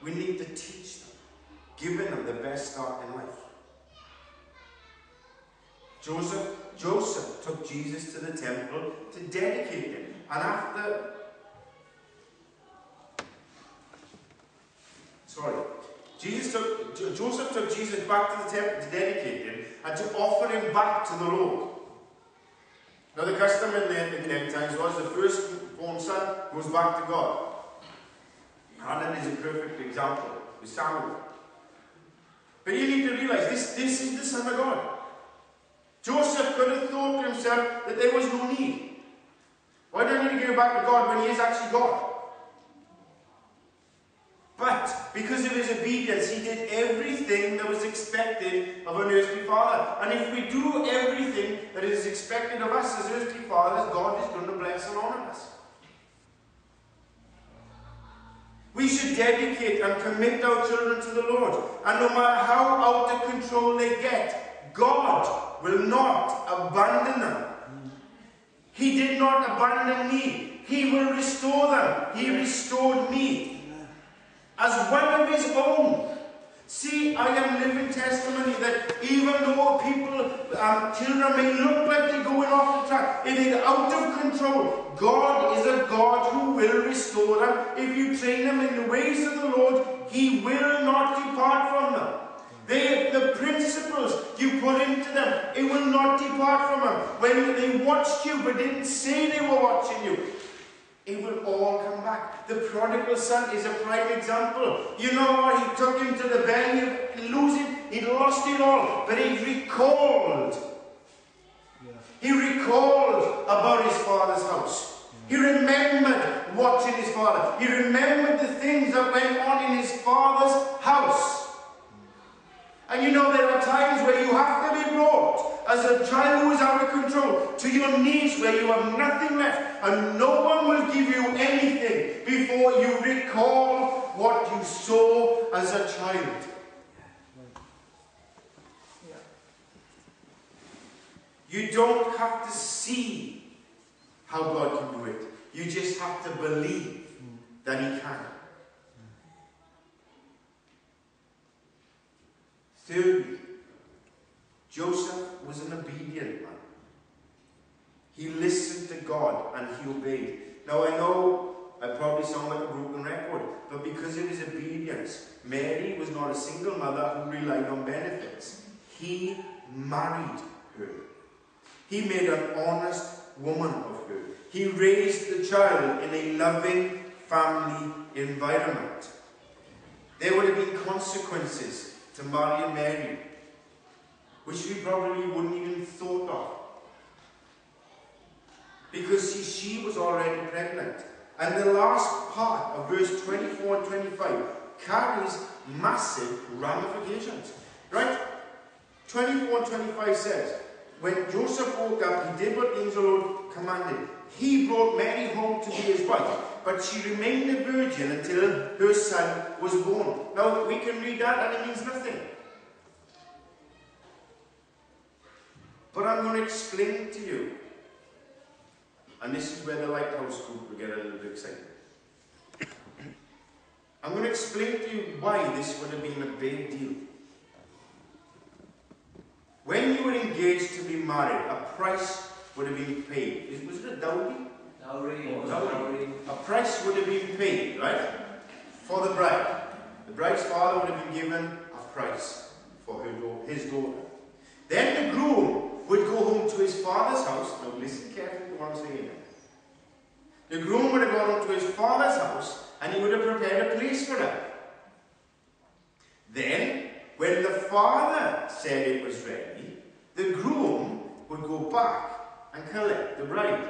We need to teach them, giving them the best start in life. Joseph took Jesus to the temple to dedicate him. And Joseph took Jesus back to the temple to dedicate him and to offer him back to the Lord. Now the custom in them times was the firstborn son goes back to God. Hannah is a perfect example with Samuel. But you need to realize this is the Son of God. Joseph could have thought to himself that there was no need. Why do I need to go back to God when he is actually God? But because of his obedience, he did everything that was expected of an earthly father. And if we do everything that is expected of us as earthly fathers, God is going to bless and honor us. We should dedicate and commit our children to the Lord. And no matter how out of control they get, God will not abandon them. He did not abandon me. He will restore them. He restored me as one of his own. See, I am living testimony that even though children may look like they're going off the track, if they're out of control, God is a God who will restore them. If you train them in the ways of the Lord, he will not depart from them. The principles you put into them, it will not depart from them. When they watched you but didn't say they were watching you, it will all come back. The prodigal son is a prime example. You know what? He took him to the belly of losing. He'd lost it all. But he recalled. Yeah. He recalled about his father's house. Yeah. He remembered watching his father. He remembered the things that went on in his father's house. And you know, there are times where you have to be brought as a child who is out of control to your knees where you have nothing left and no one will give you anything before you recall what you saw as a child. You don't have to see how God can do it. You just have to believe that he can. Thirdly, Joseph was an obedient man. He listened to God and he obeyed. Now I know I probably sound like a broken record, but because of his obedience, Mary was not a single mother who relied on benefits. He married her. He made an honest woman of her. He raised the child in a loving family environment. There would have been consequences to marrying Mary, which we probably wouldn't even thought of. Because she was already pregnant. And the last part of verse 24 and 25 carries massive ramifications. Right? 24 and 25 says, when Joseph woke up, he did what the angel Lord commanded. He brought Mary home to be his wife, but she remained a virgin until her son was born. Now, we can read that and it means nothing. But I'm going to explain to you, and this is where the Lighthouse group will get a little bit excited. I'm going to explain to you why this would have been a big deal. When you were engaged to be married, a price would have been paid. Was it a dowry? Dowry. A price would have been paid, right? For the bride. The bride's father would have been given a price for his daughter. Then the groom would go home to his father's house. Now listen carefully to what I'm saying now. The groom would have gone home to his father's house and he would have prepared a place for her. Then, when the father said it was ready, the groom would go back and collect the bride.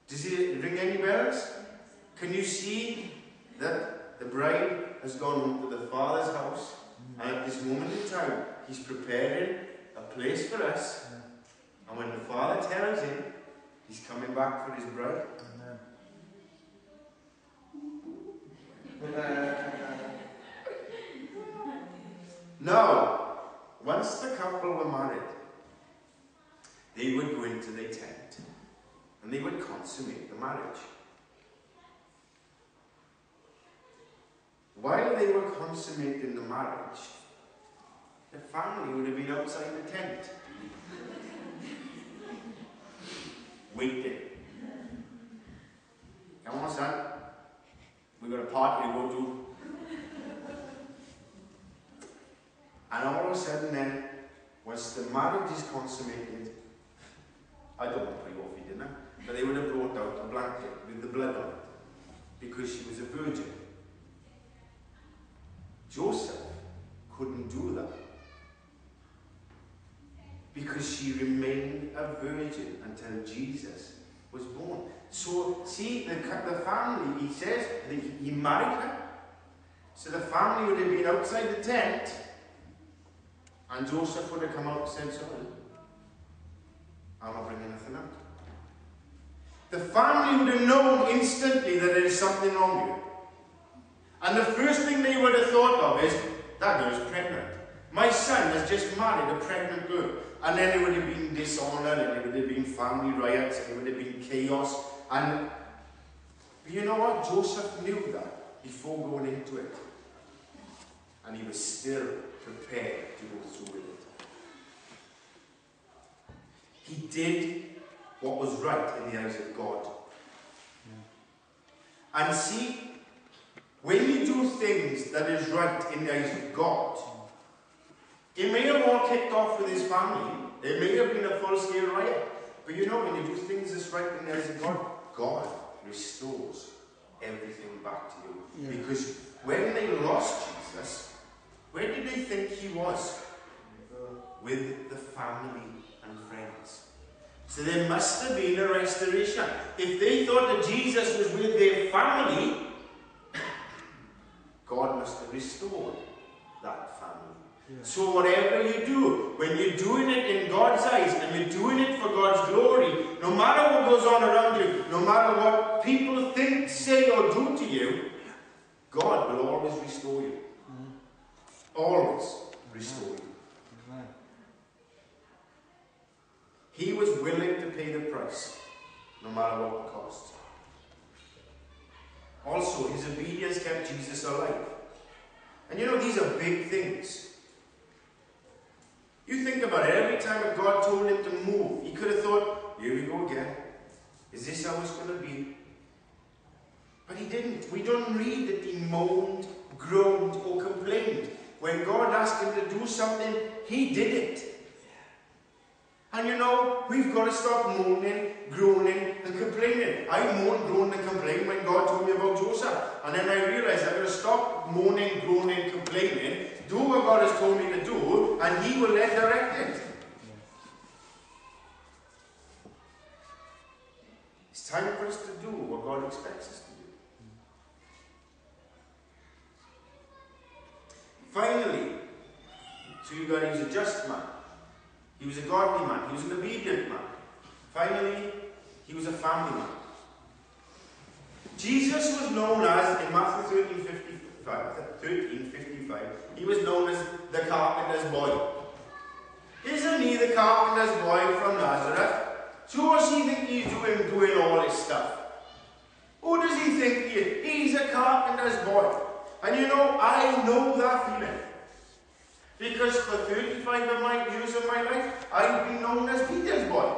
Does it ring any bells? Can you see that the bride has gone home to the father's house and at this moment in time he's preparing a place for us, and when the father tells him he's coming back for his bride. Now, once the couple were married, they would go into their tent and they would consummate the marriage. while they were consummating the marriage, the family would have been outside the tent, waiting. Come on, son. We've got a party to go to. And all of a sudden then, once the marriage is consummated, I don't want to pray off dinner, but they would have brought out a blanket with the blood on it, because she was a virgin. Joseph couldn't do that, because she remained a virgin until Jesus was born. So, see, the family, he says, he married her. So the family would have been outside the tent, and Joseph would have come out and said, sorry, I'm not bringing anything out. The family would have known instantly that there is something wrong here. And the first thing they would have thought of is, that girl's pregnant. My son has just married a pregnant girl. And then there would have been dishonour, and there would have been family riots, and there would have been chaos. And you know what? Joseph knew that before going into it. And he was still prepared to go through with it. He did what was right in the eyes of God. Yeah. And see, when you do things that is right in the eyes of God, it may have all kicked off with his family. There may have been a full-scale riot. But you know, when you do things that's right in the eyes of God, God restores everything back to you. Yeah. Because when they lost Jesus, where did they think he was? With the family and friends. So there must have been a restoration. If they thought that Jesus was with their family, God must have restored that family. Yeah. So whatever you do, when you're doing it in God's eyes and you're doing it for God's glory, no matter what goes on around you, no matter what people think, say or do to you, God will always restore you. Always restore you. He was willing to pay the price, no matter what the cost. Also, his obedience kept Jesus alive. And you know, these are big things. You think about it, every time God told him to move, he could have thought, here we go again. Is this how it's going to be? But he didn't. We don't read that he moaned, groaned, or complained. When God asked him to do something, he did it. And you know, we've got to stop moaning, groaning, and complaining. I moaned, groaned, and complained when God told me about Joseph. And then I realized I've got to stop moaning, groaning, complaining, do what God has told me to do, and he will then direct it. It's time for us to do what God expects us to do. Finally, so you got, he's a just man. He was a godly man. He was an obedient man. Finally, he was a family man. Jesus was known as, in Matthew 13:55, he was known as the carpenter's boy. Isn't he the carpenter's boy from Nazareth? So what does he think he's doing all this stuff? Who does he think he is? He's a carpenter's boy. And you know, I know that feeling. Because for 35 of years of my life, I've been known as Peter's boy.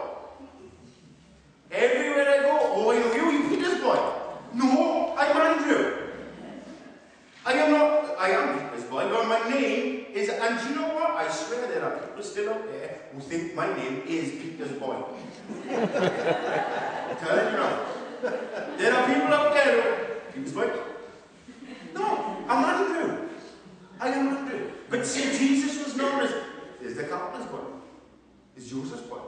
Everywhere I go, oh, I know you Peter's boy. No, I'm Andrew. I am Peter's boy, but my name is, and you know what? I swear there are people still out there who think my name is Peter's boy. I'm telling you now. There are people out there who, Peter's boy. No, I'm Andrew. I am Andrew. But see, Jesus was known as, is the carpenter's boy. Is Joseph's boy.